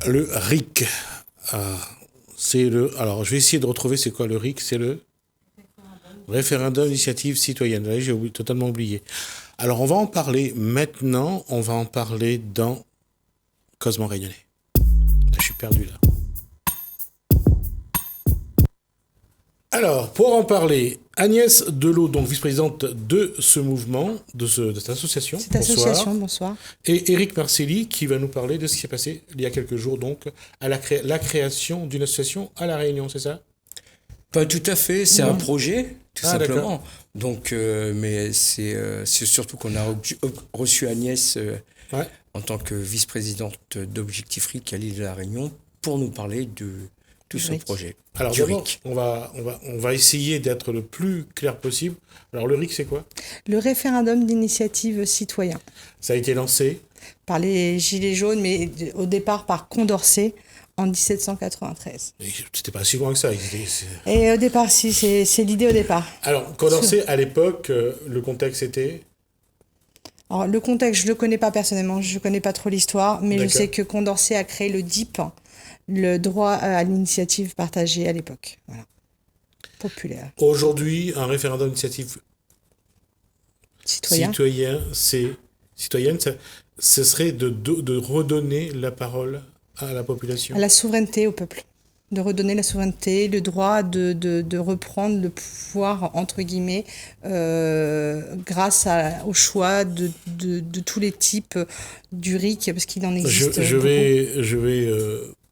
le RIC. Alors, je vais essayer de retrouver c'est quoi le RIC. C'est le référendum d'initiative citoyenne. Là, j'ai totalement oublié. Alors, on va en parler maintenant. On va en parler dans Causement Réunionnais. Là, je suis perdu là. Alors, pour en parler, Agnès Delot, donc vice-présidente de ce mouvement, de cette association. Cette association, bonsoir. Et Éric Marcelli, qui va nous parler de ce qui s'est passé il y a quelques jours, donc, à la création d'une association à La Réunion, c'est ça ? Pas tout à fait, c'est un projet, tout simplement. D'accord. Donc, mais c'est surtout qu'on a reçu Agnès en tant que vice-présidente d'Objectif RIC à l'île de La Réunion pour nous parler de tout ce projet. Alors d'abord, on va essayer d'être le plus clair possible. Alors le RIC, c'est quoi ? Le référendum d'initiative citoyen. Ça a été lancé par les Gilets jaunes, mais au départ par Condorcet en 1793. Et c'était pas si loin que ça. Et au départ, si, c'est l'idée au départ. Alors Condorcet, à l'époque, le contexte était... Alors, le contexte, je ne le connais pas personnellement, je ne connais pas trop l'histoire, mais je sais que Condorcet a créé le DIP, le droit à l'initiative partagée à l'époque. Voilà. Populaire. Aujourd'hui, un référendum d'initiative citoyenne, ce serait de redonner la parole à la population. À la souveraineté au peuple. De redonner la souveraineté, le droit de reprendre le pouvoir, entre guillemets, grâce au choix de tous les types du RIC, parce qu'il en existe je vais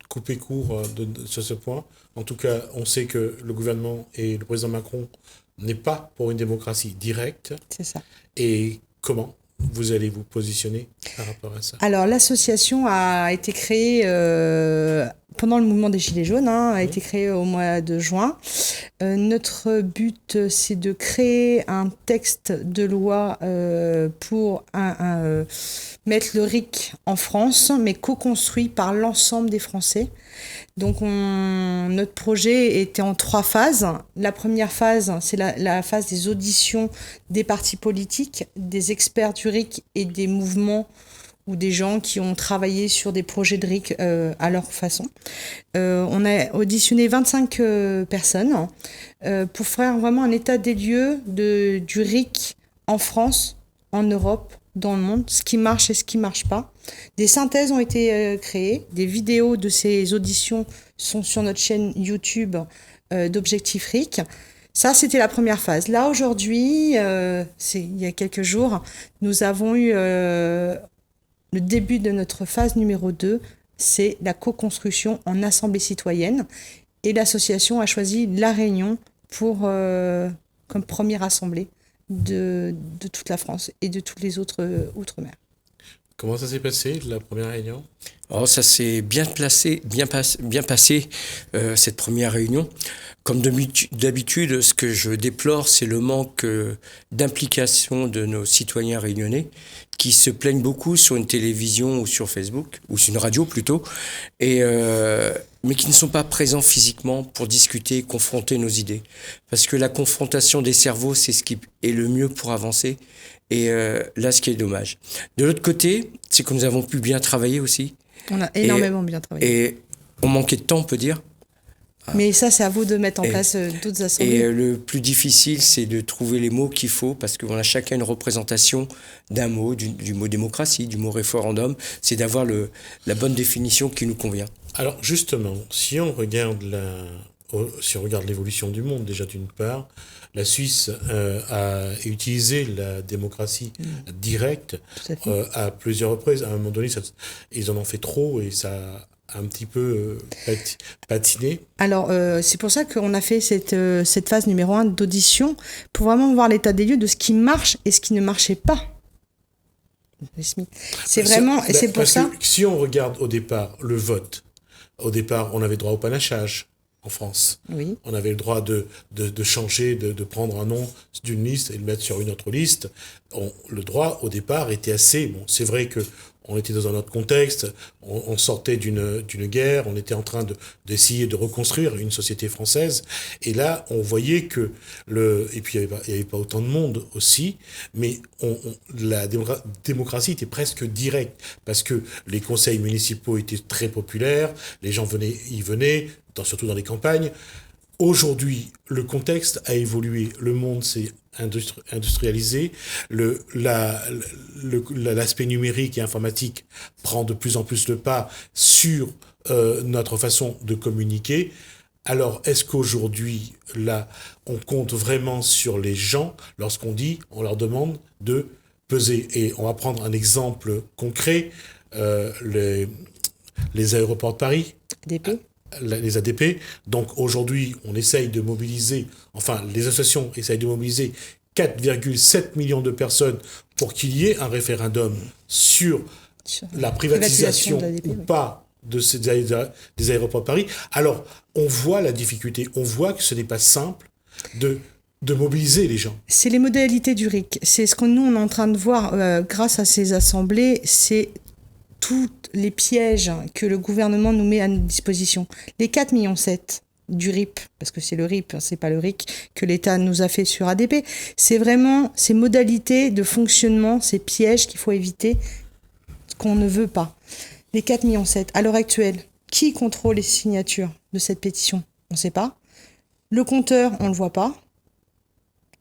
couper court sur ce point. En tout cas, on sait que le gouvernement et le président Macron n'est pas pour une démocratie directe. C'est ça. Et comment vous allez vous positionner par rapport à ça ? Alors, l'association a été créée pendant le mouvement des Gilets jaunes, a été créée au mois de juin. Notre but, c'est de créer un texte de loi pour mettre le RIC en France, mais co-construit par l'ensemble des Français. Donc, notre projet était en 3 phases. La première phase, c'est la phase des auditions des partis politiques, des experts du RIC et des mouvements ou des gens qui ont travaillé sur des projets de RIC à leur façon. On a auditionné 25 personnes pour faire vraiment un état des lieux du RIC en France, en Europe, dans le monde, ce qui marche et ce qui ne marche pas. Des synthèses ont été créées, des vidéos de ces auditions sont sur notre chaîne YouTube d'Objectif RIC. Ça, c'était la première phase. Là, aujourd'hui, il y a quelques jours, nous avons eu le début de notre phase numéro 2, c'est la co-construction en assemblée citoyenne. Et l'association a choisi La Réunion comme première assemblée de toute la France et de tous les autres outre-mer. Comment ça s'est passé, la première réunion ? Alors, ça s'est bien passé, cette première réunion. Comme d'habitude, ce que je déplore, c'est le manque d'implication de nos citoyens réunionnais qui se plaignent beaucoup sur une télévision ou sur Facebook, ou sur une radio plutôt, mais qui ne sont pas présents physiquement pour discuter, confronter nos idées. Parce que la confrontation des cerveaux, c'est ce qui est le mieux pour avancer. Et là, ce qui est dommage. De l'autre côté, c'est que nous avons pu bien travailler aussi. On a énormément bien travaillé. Et on manquait de temps, on peut dire. Mais ça, c'est à vous de mettre en place d'autres assemblées. Et le plus difficile, c'est de trouver les mots qu'il faut, parce qu'on a chacun une représentation d'un mot, du mot démocratie, du mot référendum. C'est d'avoir la bonne définition qui nous convient. Alors justement, si on regarde l'évolution du monde, déjà d'une part, la Suisse a utilisé la démocratie directe à plusieurs reprises. À un moment donné, ils en ont fait trop et ça a un petit peu patiné. Alors, c'est pour ça qu'on a fait cette phase numéro 1 d'audition pour vraiment voir l'état des lieux de ce qui marche et ce qui ne marchait pas. C'est vraiment... Et c'est pour ça... Si on regarde au départ le vote, au départ, on avait droit au panachage. En France. Oui. On avait le droit de changer, de prendre un nom d'une liste et le mettre sur une autre liste. Le droit, au départ, était assez... Bon, c'est vrai que on était dans un autre contexte, on sortait d'une guerre, on était en train d'essayer de reconstruire une société française. Et là, on voyait que et puis il y avait pas autant de monde aussi, mais la démocratie était presque directe parce que les conseils municipaux étaient très populaires, les gens y venaient, surtout dans les campagnes. Aujourd'hui, le contexte a évolué, le monde s'est industrialisé, l'aspect numérique et informatique prend de plus en plus le pas sur notre façon de communiquer. Alors, est-ce qu'aujourd'hui, là, on compte vraiment sur les gens lorsqu'on leur demande de peser? Et on va prendre un exemple concret, les aéroports de Paris. ADP. Les ADP. Donc aujourd'hui, on essaye de mobiliser, les associations essayent de mobiliser 4,7 millions de personnes pour qu'il y ait un référendum sur la privatisation ou pas des aéroports de Paris. Alors, on voit la difficulté, on voit que ce n'est pas simple de mobiliser les gens. C'est les modalités du RIC. C'est ce que nous, on est en train de voir grâce à ces assemblées, c'est tous les pièges que le gouvernement nous met à notre disposition. Les 4,7 millions du RIP, parce que c'est le RIP, c'est pas le RIC, que l'État nous a fait sur ADP, c'est vraiment ces modalités de fonctionnement, ces pièges qu'il faut éviter, qu'on ne veut pas. Les 4,7 millions, à l'heure actuelle, qui contrôle les signatures de cette pétition? On ne sait pas. Le compteur, on ne le voit pas.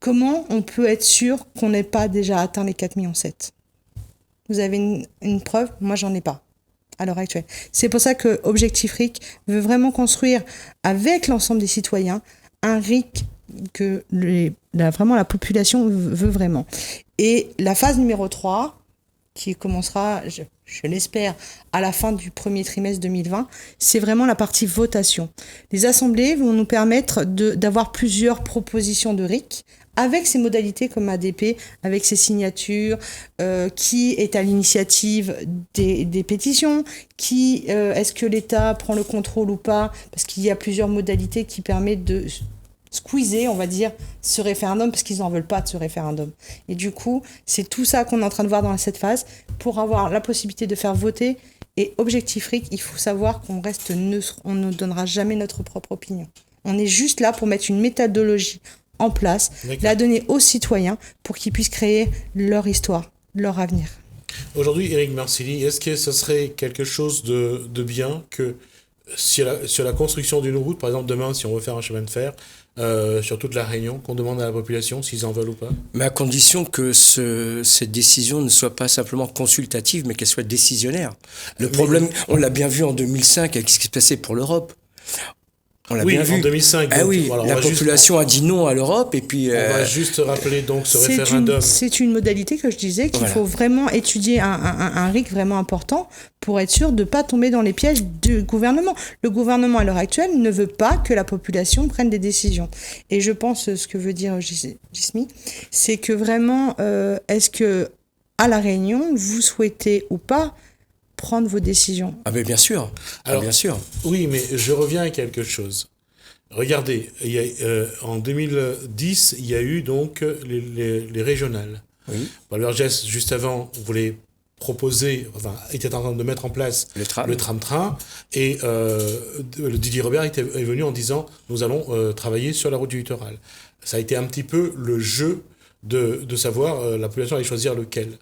Comment on peut être sûr qu'on n'ait pas déjà atteint les 4,7 millions? Vous avez une preuve? Moi, j'en ai pas, à l'heure actuelle. C'est pour ça que Objectif RIC veut vraiment construire, avec l'ensemble des citoyens, un RIC que vraiment la population veut vraiment. Et la phase numéro 3, qui commencera, je l'espère, à la fin du premier trimestre 2020, c'est vraiment la partie votation. Les assemblées vont nous permettre d'avoir plusieurs propositions de RIC, avec ces modalités comme ADP, avec ses signatures, qui est à l'initiative des pétitions, est-ce que l'État prend le contrôle ou pas, parce qu'il y a plusieurs modalités qui permettent de squeezer, on va dire, ce référendum, parce qu'ils n'en veulent pas de ce référendum. Et du coup, c'est tout ça qu'on est en train de voir dans cette phase, pour avoir la possibilité de faire voter. Et Objectif RIC, il faut savoir qu'on reste neutre, on ne donnera jamais notre propre opinion. On est juste là pour mettre une méthodologie en place, la donner aux citoyens pour qu'ils puissent créer leur histoire, leur avenir. Aujourd'hui, Éric Marcilly, est-ce que ce serait quelque chose de bien que sur la construction d'une route, par exemple demain, si on veut faire un chemin de fer sur toute la Réunion, qu'on demande à la population s'ils en veulent ou pas? Mais à condition que cette décision ne soit pas simplement consultative, mais qu'elle soit décisionnaire. Le problème, on l'a bien vu en 2005 avec ce qui se passait pour l'Europe. On l'a bien vu. En 2005. Ah donc, oui, voilà, la population a dit non à l'Europe et puis... On va juste rappeler donc ce référendum. C'est une modalité que je disais qu'il faut vraiment étudier un RIC vraiment important pour être sûr de ne pas tomber dans les pièges du gouvernement. Le gouvernement, à l'heure actuelle, ne veut pas que la population prenne des décisions. Et je pense, ce que veut dire Jismi, c'est que vraiment, est-ce que à La Réunion, vous souhaitez ou pas prendre vos décisions? Ah mais bien sûr. Alors, bien sûr. Oui, mais je reviens à quelque chose. Regardez, en 2010, il y a eu donc les régionales. Oui. Vergès, juste avant, voulait proposer, était en train de mettre en place le tram-train, et Didier Robert est venu en disant « Nous allons travailler sur la route du littoral ». Ça a été un petit peu le jeu de savoir, la population allait choisir lequel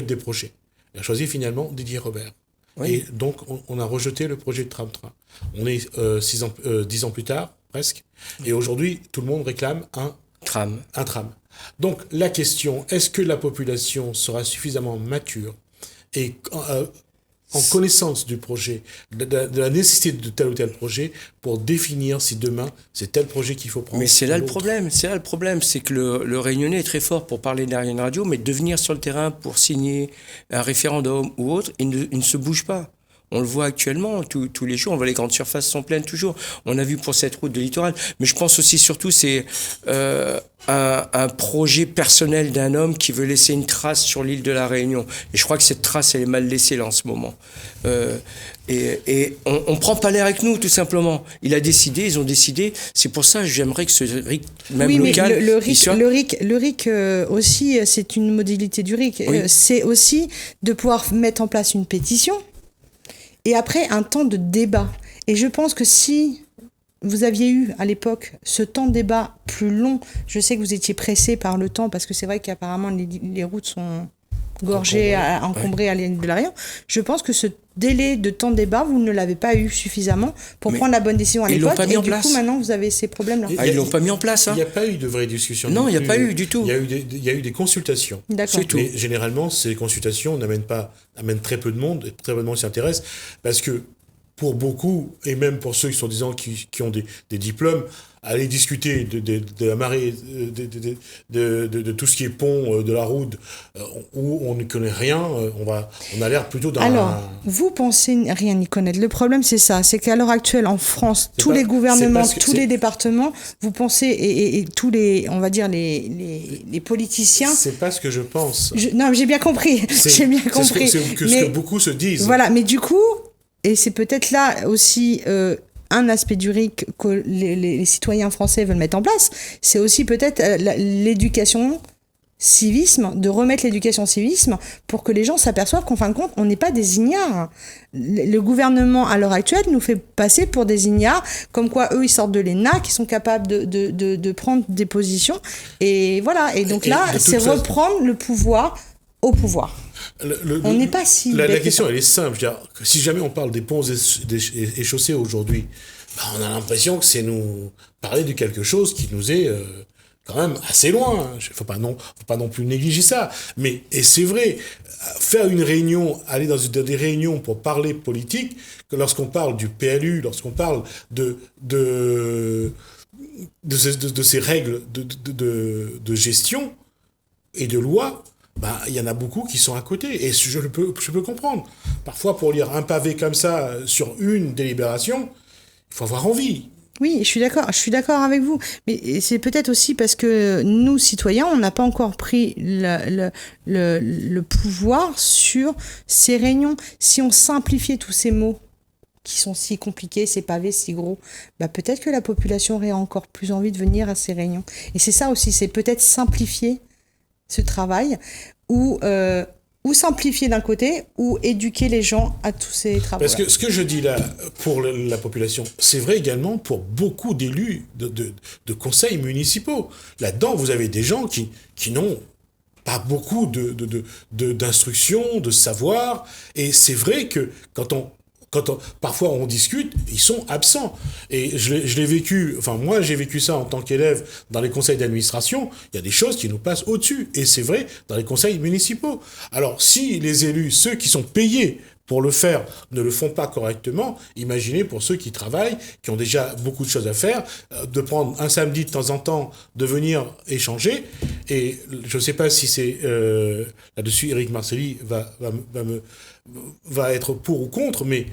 des projets. Elle a choisi finalement Didier Robert. Oui. Et donc, on a rejeté le projet de tram-train. On est 10 ans plus tard, presque. Et aujourd'hui, tout le monde réclame un tram. Donc, la question, est-ce que la population sera suffisamment mature et en connaissance du projet, de la nécessité de tel ou tel projet, pour définir si demain, c'est tel projet qu'il faut prendre? Mais c'est là le problème, c'est que le Réunionnais est très fort pour parler derrière une radio, mais de venir sur le terrain pour signer un référendum ou autre, il ne se bouge pas. On le voit actuellement, tous les jours, on voit les grandes surfaces sont pleines toujours. On a vu pour cette route de littoral. Mais je pense aussi, surtout, c'est un projet personnel d'un homme qui veut laisser une trace sur l'île de la Réunion. Et je crois que cette trace, elle est mal laissée là en ce moment. Et on prend pas l'air avec nous, tout simplement. Il a décidé, ils ont décidé. C'est pour ça que j'aimerais que ce RIC, même oui, local, mais le RIC aussi, c'est une modalité du RIC. Oui. C'est aussi de pouvoir mettre en place une pétition et après un temps de débat. Et je pense que si vous aviez eu à l'époque ce temps de débat plus long, je sais que vous étiez pressé par le temps parce que c'est vrai qu'apparemment les routes sont gorgées, encombrées à l'île de la Réunion. Je pense que ce délai de temps de débat, vous ne l'avez pas eu suffisamment pour prendre la bonne décision à ils l'ont l'époque. pas mis Et en du place. coup, maintenant, vous avez ces problèmes-là. Ah, ils l'ont pas mis en place. Il n'y a pas eu de vraie discussion. Non, il n'y a plus. pas eu du tout. Il y a eu des consultations. D'accord. C'est tout. Mais généralement, ces consultations amènent très peu de monde, et très peu de monde s'y intéresse, parce que pour beaucoup, et même pour ceux qui sont disant qui ont des diplômes, aller discuter de la marée, de tout ce qui est pont, de la route, où on ne connaît rien, on a l'air plutôt d'un... Alors, vous pensez rien y connaître. Le problème, c'est ça. C'est qu'à l'heure actuelle, en France, tous les gouvernements, tous les départements, vous pensez, et tous les, on va dire, les politiciens... C'est pas ce que je pense. Non, j'ai bien compris. J'ai bien compris. C'est ce que beaucoup se disent. Voilà, mais du coup, et c'est peut-être là aussi... un aspect du RIC que les citoyens français veulent mettre en place, c'est aussi peut-être l'éducation civisme, de remettre l'éducation civisme pour que les gens s'aperçoivent qu'en fin de compte, on n'est pas des ignares. Le gouvernement, à l'heure actuelle, nous fait passer pour des ignares, comme quoi eux, ils sortent de l'ENA, qui sont capables de prendre des positions. Et voilà. Et donc là, c'est reprendre le pouvoir au pouvoir. On n'est pas si... La question, elle est simple. Je veux dire, si jamais on parle des ponts et chaussées aujourd'hui, on a l'impression que c'est nous parler de quelque chose qui nous est quand même assez loin. Il ne faut pas non plus négliger ça. Et c'est vrai, faire une réunion, aller dans des réunions pour parler politique, que lorsqu'on parle du PLU, lorsqu'on parle de ces règles de gestion et de loi, il y en a beaucoup qui sont à côté, et je peux comprendre. Parfois, pour lire un pavé comme ça sur une délibération, il faut avoir envie. Oui, je suis d'accord avec vous. Mais c'est peut-être aussi parce que nous, citoyens, on n'a pas encore pris le pouvoir sur ces réunions. Si on simplifiait tous ces mots qui sont si compliqués, ces pavés si gros, peut-être que la population aurait encore plus envie de venir à ces réunions. Et c'est ça aussi, c'est peut-être simplifier ce travail, ou simplifier d'un côté, ou éduquer les gens à tous ces travaux. Parce que ce que je dis là, pour la population, c'est vrai également pour beaucoup d'élus de conseils municipaux. Là-dedans, vous avez des gens qui n'ont pas beaucoup d'instruction, de savoir, et c'est vrai que quand parfois on discute, ils sont absents. Et je l'ai vécu, moi j'ai vécu ça en tant qu'élève dans les conseils d'administration, il y a des choses qui nous passent au-dessus. Et c'est vrai dans les conseils municipaux. Alors si les élus, ceux qui sont payés pour le faire, ne le font pas correctement, imaginez pour ceux qui travaillent, qui ont déjà beaucoup de choses à faire, de prendre un samedi de temps en temps, de venir échanger. Et je ne sais pas si c'est là-dessus, Éric Marcelli va être pour ou contre, mais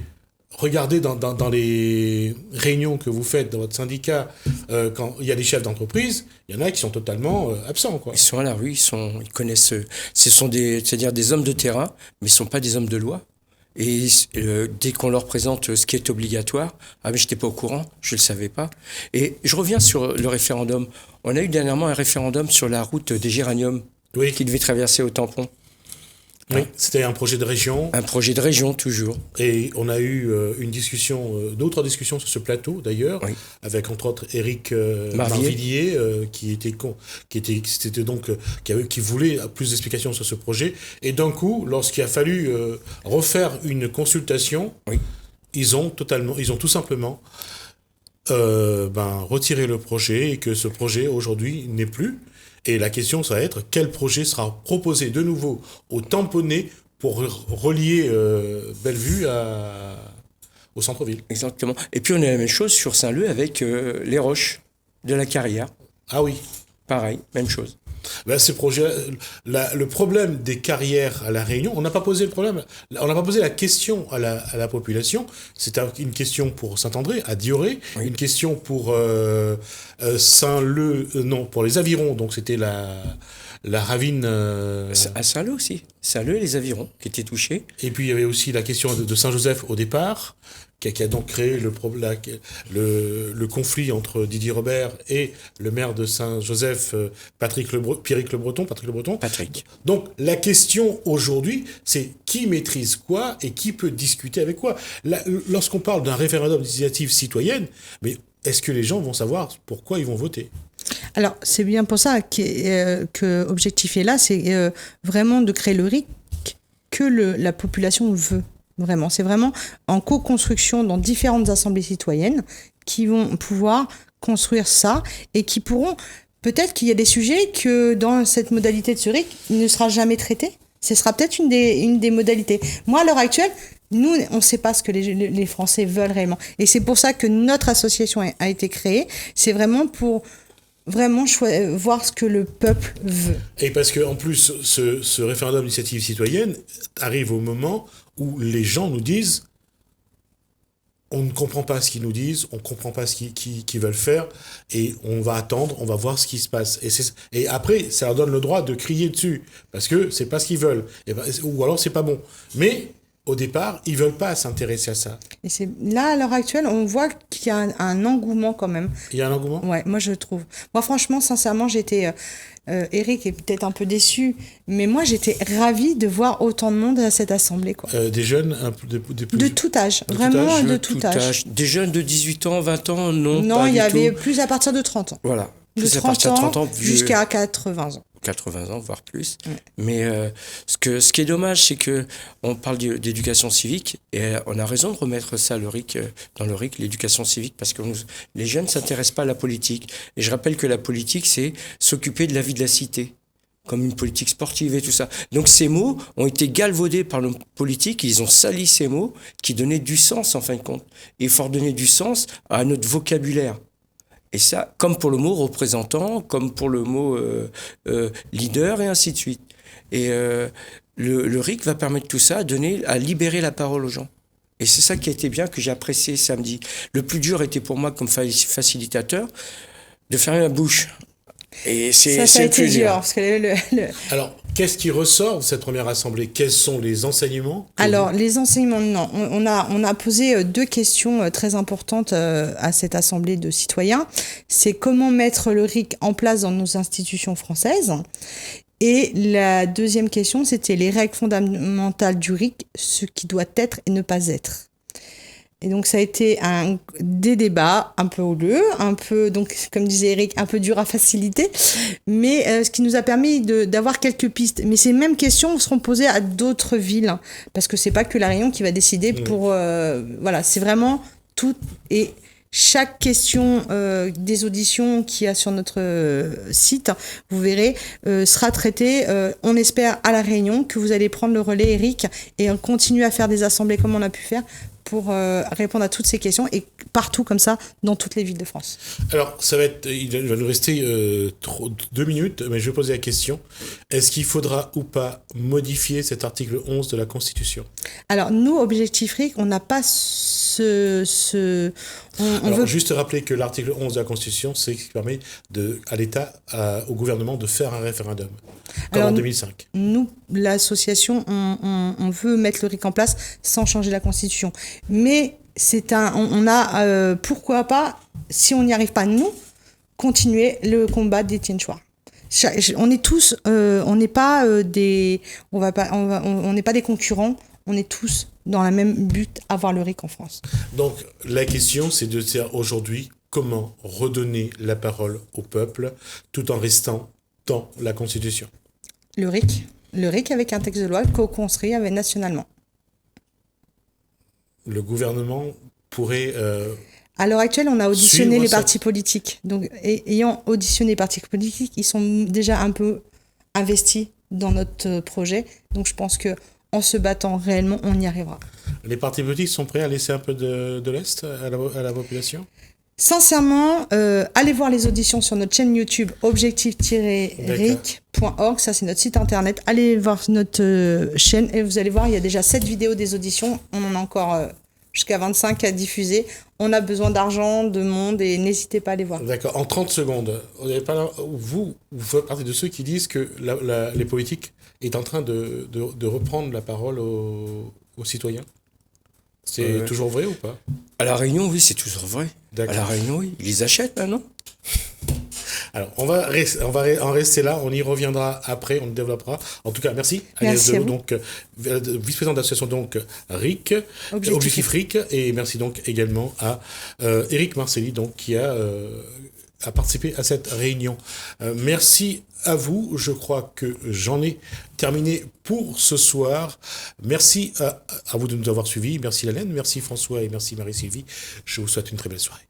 regardez dans les réunions que vous faites dans votre syndicat, quand il y a des chefs d'entreprise, il y en a qui sont totalement absents, quoi. Ils sont à la rue, ils connaissent, c'est-à-dire des hommes de terrain, mais ils ne sont pas des hommes de loi. Et dès qu'on leur présente ce qui est obligatoire, mais je n'étais pas au courant, je ne le savais pas. Et je reviens sur le référendum. On a eu dernièrement un référendum sur la route des Géraniums, oui, qui devait traverser au tampon. Oui, c'était un projet de région. Un projet de région, toujours. Et on a eu d'autres discussions sur ce plateau, d'ailleurs, oui, avec entre autres Éric Marvillier, qui voulait plus d'explications sur ce projet. Et d'un coup, lorsqu'il a fallu refaire une consultation, oui, ils ont tout simplement retiré le projet, et que ce projet aujourd'hui n'est plus. Et la question, ça va être quel projet sera proposé de nouveau au tamponné pour relier Bellevue au centre-ville. Exactement. Et puis on a la même chose sur Saint-Leu avec les Roches de la Carrière. Ah oui. Pareil, même chose. Ben, ces projets, le problème des carrières à La Réunion, on n'a pas posé le problème, on n'a pas posé la question à la population. C'était une question pour Saint-André, à Dioré, Oui. une question pour Saint-Leu, non, pour les Avirons, donc c'était la ravine. À Saint-Leu aussi. Saint-Leu et les avirons qui étaient touchés. Et puis il y avait aussi la question de Saint-Joseph au départ, qui a donc créé le conflit entre Didier Robert et le maire de Saint-Joseph, Patrick Le Breton. Patrick. Donc la question aujourd'hui, c'est qui maîtrise quoi et qui peut discuter avec quoi. Lorsqu'on parle d'un référendum d'initiative citoyenne, mais est-ce que les gens vont savoir pourquoi ils vont voter ? Alors, c'est bien pour ça que Objectif est là, c'est vraiment de créer le RIC que la population veut. Vraiment, c'est vraiment en co-construction dans différentes assemblées citoyennes qui vont pouvoir construire ça et qui pourront, peut-être qu'il y a des sujets que dans cette modalité de ce RIC, il ne sera jamais traité. Ce sera peut-être une des modalités. Moi, à l'heure actuelle, nous, on ne sait pas ce que les Français veulent réellement. Et c'est pour ça que notre association a été créée. C'est vraiment pour vraiment voir ce que le peuple veut. Et parce qu'en plus, ce référendum d'initiative citoyenne arrive au moment où les gens nous disent on ne comprend pas ce qu'ils nous disent, on ne comprend pas ce qu'ils veulent faire, et on va attendre, on va voir ce qui se passe. Et après, ça leur donne le droit de crier dessus, parce que c'est pas ce qu'ils veulent, ou alors c'est pas bon. Mais au départ, ils veulent pas s'intéresser à ça. Et c'est là, à l'heure actuelle, on voit qu'il y a un engouement quand même. Il y a un engouement ? Ouais, moi je trouve. Moi franchement, sincèrement, j'étais... Eric est peut-être un peu déçu, mais moi j'étais ravie de voir autant de monde à cette assemblée, quoi. Des jeunes, des plus... De tout âge, vraiment de tout âge. Des jeunes de 18 ans, 20 ans, non, Non, pas il y du avait tout. plus à partir de 30 ans. Voilà. De Plus à 30 partir de 30 ans, jusqu'à 80 ans. 80 ans, voire plus. Ouais. Mais ce qui est dommage, c'est que on parle d'éducation civique et on a raison de remettre ça dans le RIC, l'éducation civique, parce que les jeunes ne s'intéressent pas à la politique. Et je rappelle que la politique, c'est s'occuper de la vie de la cité, comme une politique sportive et tout ça. Donc ces mots ont été galvaudés par nos politiques, ils ont sali ces mots qui donnaient du sens en fin de compte. Et il faut redonner du sens à notre vocabulaire. Et ça, comme pour le mot représentant, comme pour le mot leader, et ainsi de suite. Et le RIC va permettre tout ça, à libérer la parole aux gens. Et c'est ça qui a été bien, que j'ai apprécié samedi. Le plus dur était pour moi, comme facilitateur, de fermer la bouche. Et ça a été dur. Parce que Alors, qu'est-ce qui ressort de cette première assemblée ? Quels sont les enseignements ? Alors, les enseignements, non. On a posé 2 questions très importantes à cette assemblée de citoyens. C'est comment mettre le RIC en place dans nos institutions françaises. Et la deuxième question, c'était les règles fondamentales du RIC, ce qui doit être et ne pas être. Et donc, ça a été des débats un peu houleux, un peu, donc, comme disait Eric, un peu dur à faciliter, mais ce qui nous a permis d'avoir quelques pistes. Mais ces mêmes questions seront posées à d'autres villes, parce que c'est pas que La Réunion qui va décider pour... voilà, c'est vraiment tout. Et chaque question des auditions qu'il y a sur notre site, vous verrez, sera traitée, on espère, à La Réunion, que vous allez prendre le relais, Eric, et on continue à faire des assemblées comme on a pu faire, pour répondre à toutes ces questions et partout comme ça dans toutes les villes de France. Alors, il va nous rester 2 minutes, mais je vais poser la question. Est-ce qu'il faudra ou pas modifier cet article 11 de la Constitution ? Alors, nous, Objectif RIC, on n'a pas juste rappeler que l'article 11 de la Constitution, c'est ce qui permet à l'État, au gouvernement, de faire un référendum, comme en 2005. Nous, l'association, on veut mettre le RIC en place sans changer la Constitution. Mais pourquoi pas, si on n'y arrive pas, nous, continuer le combat d'Étienne Chouard. On est tous, on n'est pas des concurrents, on est tous dans la même but, avoir le RIC en France. Donc la question, c'est de dire aujourd'hui comment redonner la parole au peuple tout en restant dans la Constitution. Le RIC avec un texte de loi co-construit nationalement. Le gouvernement pourrait... À l'heure actuelle, on a auditionné les partis politiques. Donc, ayant auditionné les partis politiques, ils sont déjà un peu investis dans notre projet. Donc, je pense qu'en se battant réellement, on y arrivera. Les partis politiques sont prêts à laisser un peu de l'Est à la population ? Sincèrement, allez voir les auditions sur notre chaîne YouTube objectif-ric.org, ça c'est notre site internet. Allez voir notre chaîne et vous allez voir, il y a déjà 7 vidéos des auditions. On en a encore jusqu'à 25 à diffuser. On a besoin d'argent, de monde et n'hésitez pas à aller voir. D'accord. En 30 secondes, vous faites partie de ceux qui disent que les politiques est en train de reprendre la parole aux citoyens. C'est toujours vrai ou pas? À La Réunion, oui, c'est toujours vrai. D'accord. À La Réunion, oui. Ils les achètent maintenant. Alors, on va en rester là. On y reviendra après. On le développera. En tout cas, merci. Merci à vous. Donc, vice-présidente d'association donc RIC, Objectif RIC, et merci donc également à Éric Marcelli donc qui a participé à cette réunion. Merci à vous. Je crois que j'en ai terminé pour ce soir. Merci à vous de nous avoir suivis. Merci Hélène, merci François et merci Marie-Sylvie. Je vous souhaite une très belle soirée.